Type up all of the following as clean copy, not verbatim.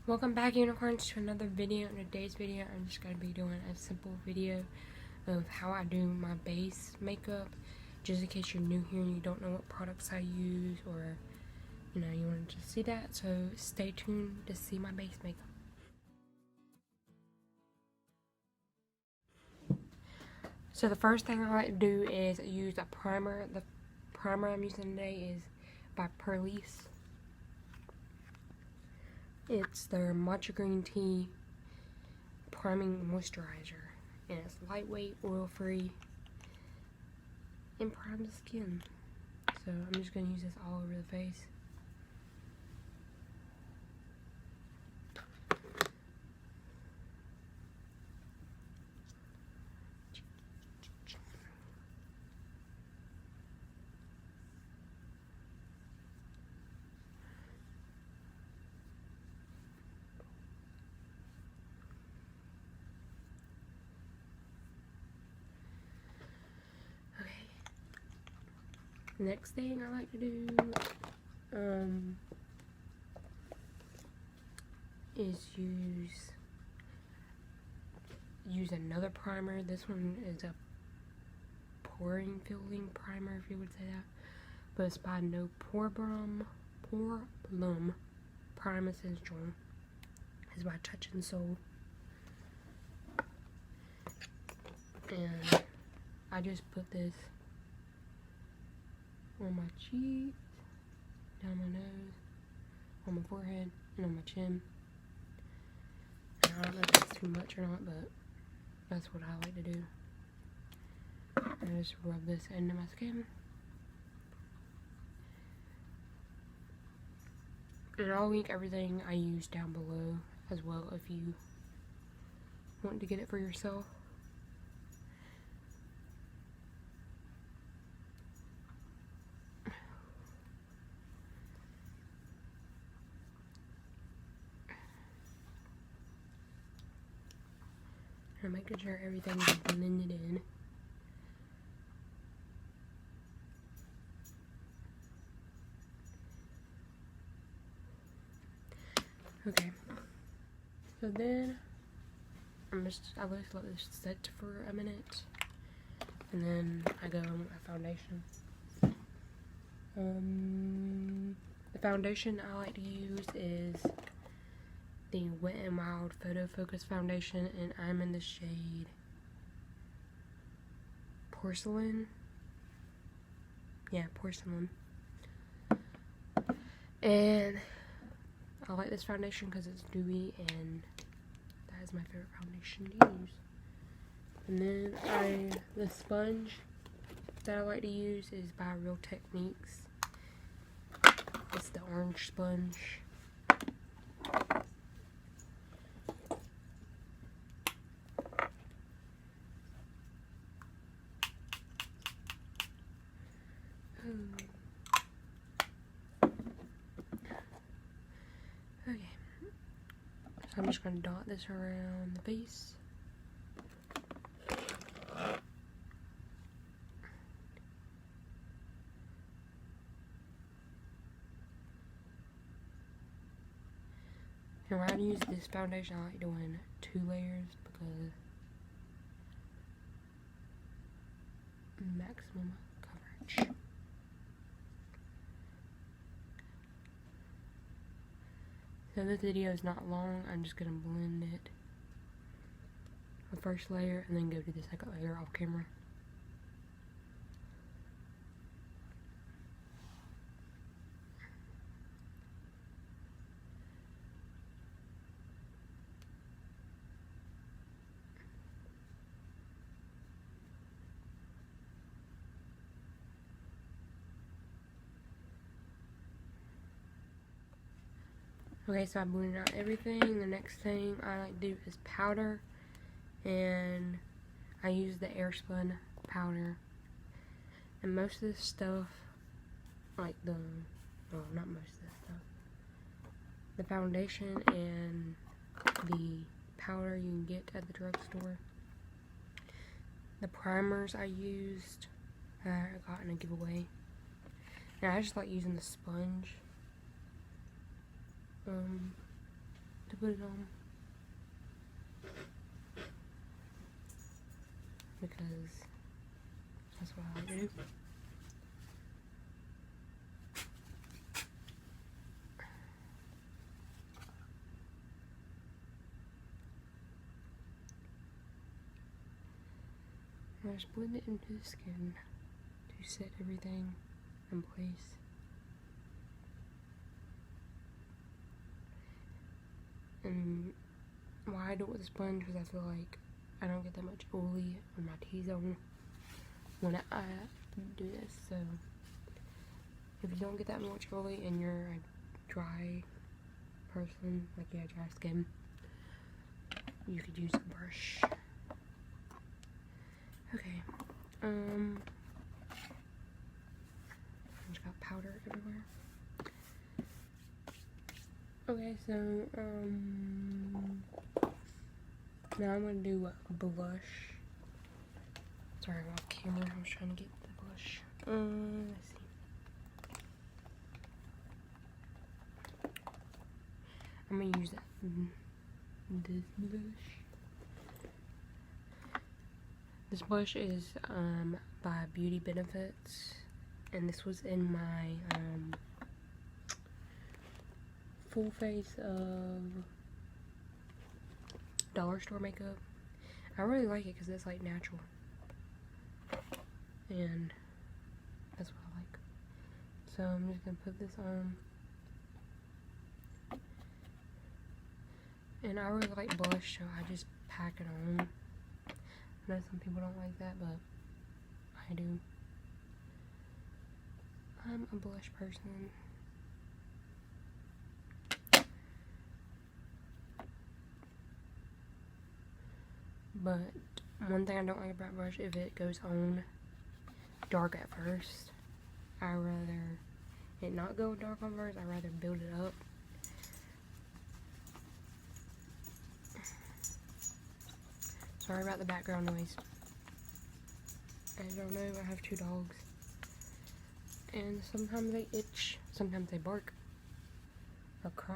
Welcome back, unicorns, to another video. In today's video, I'm just going to be doing a simple video of how I do my base makeup, just in case you're new here and you don't know what products I use, or you want to just see that. So stay tuned to see my base makeup. So the first thing I like to do is use a primer. The primer I'm using today is by Perlice. It's their matcha green tea priming moisturizer, and it's lightweight, oil-free, and primes the skin. So I'm just going to use this all over the face. The next thing I like to do is use another primer. This one is a poring filling primer, if you would say that, but it's by No Problem Prime Essential. It's by Touch and Soul, and I just put this on my cheeks, down my nose, on my forehead, and on my chin. And I don't know if that's too much or not, but that's what I like to do. I just rub this into my skin. And I'll link everything I use down below as well if you want to get it for yourself. And making sure everything's blended in. Okay. So then I just let this set for a minute, and then I go on with my foundation. The foundation I like to use is the Wet n Wild Photo Focus foundation, and I'm in the shade Porcelain. Yeah, Porcelain. And I like this foundation because it's dewy, and that is my favorite foundation to use. And then the sponge that I like to use is by Real Techniques. It's the orange sponge. Okay, so I'm just going to dot this around the face. And when I use this foundation, I like doing 2 layers because maximum coverage. So this video is not long. I'm just going to blend it, the first layer, and then go to the second layer off camera. Okay, so I blended out everything. The next thing I like to do is powder, and I use the Airspun powder. And most of this stuff, like not most of this stuff, the foundation and the powder you can get at the drugstore. The primers I used, I got in a giveaway. And I just like using the sponge. to put it on. Because that's what I like to do. I just blend it into the skin to set everything in place. And why I do it with a sponge, because I feel like I don't get that much oily on my T-zone when I do this. So if you don't get that much oily and you're a dry person, like you have dry skin, you could use a brush. Okay, I just got powder everywhere. Okay, so, now I'm gonna do a blush. Sorry, I'm off camera, I was trying to get the blush. Let's see. I'm gonna use this blush. This blush is by Beauty Benefits, and this was in my full face of dollar store makeup. I really like it because it's like natural, and that's what I like. So I'm just gonna put this on, and I really like blush, so I just pack it on. I know some people don't like that, but I do. I'm a blush person. But one thing I don't like about brush, if it goes on dark at first, I rather it not go dark on first. I rather build it up. Sorry about the background noise. As y'all know, I have 2 dogs, and sometimes they itch, sometimes they bark or cry.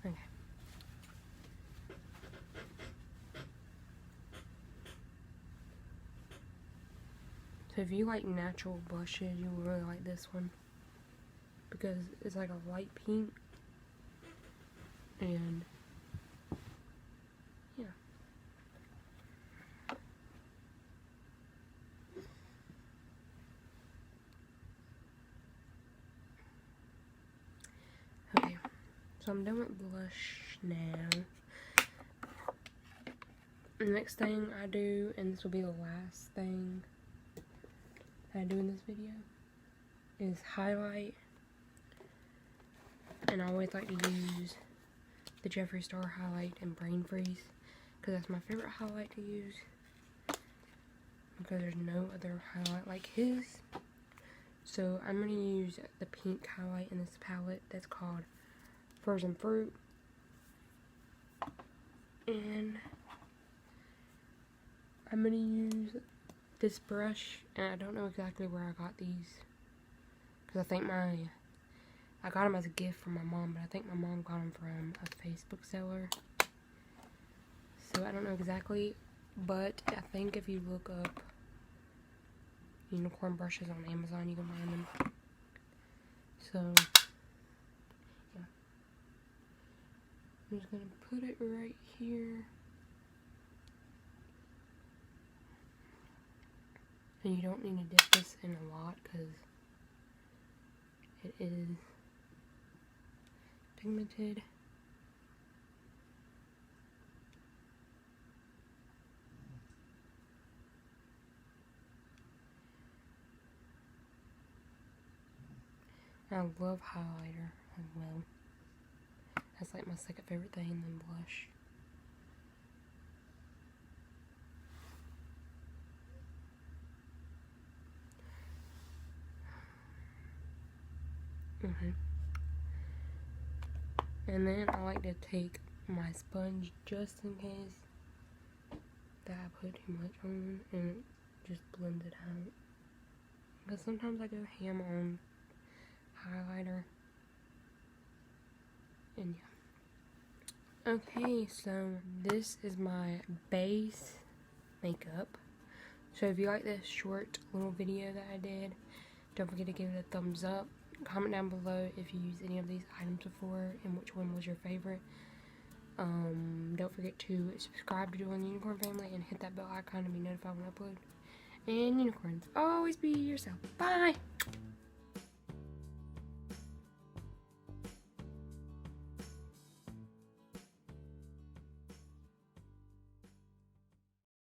Okay. So if you like natural blushes, you will really like this one, because it's like a light pink, and yeah. Okay, so I'm done with blush now. The next thing I do, and this will be the last thing I do in this video, is highlight. And I always like to use the Jeffree Star highlight and Brain Freeze, because that's my favorite highlight to use, because there's no other highlight like his. So I'm going to use the pink highlight in this palette that's called Frozen Fruit. And I'm going to use this brush, and I don't know exactly where I got these, because I think I got them as a gift from my mom, but I think my mom got them from a Facebook seller. So I don't know exactly, but I think if you look up unicorn brushes on Amazon, you can find them. So, yeah. I'm just going to put it right here. And you don't need to dip this in a lot, because it is pigmented. I love highlighter as well. That's like my second favorite thing, and then blush. And then I like to take my sponge just in case that I put too much on, and just blend it out. because sometimes I go ham on highlighter. And yeah. Okay, so this is my base makeup. So if you like this short little video that I did, don't forget to give it a thumbs up. Comment down below if you used any of these items before and which one was your favorite. Don't forget to subscribe to join the Unicorn family and hit that bell icon to be notified when I upload. And unicorns, always be yourself. Bye!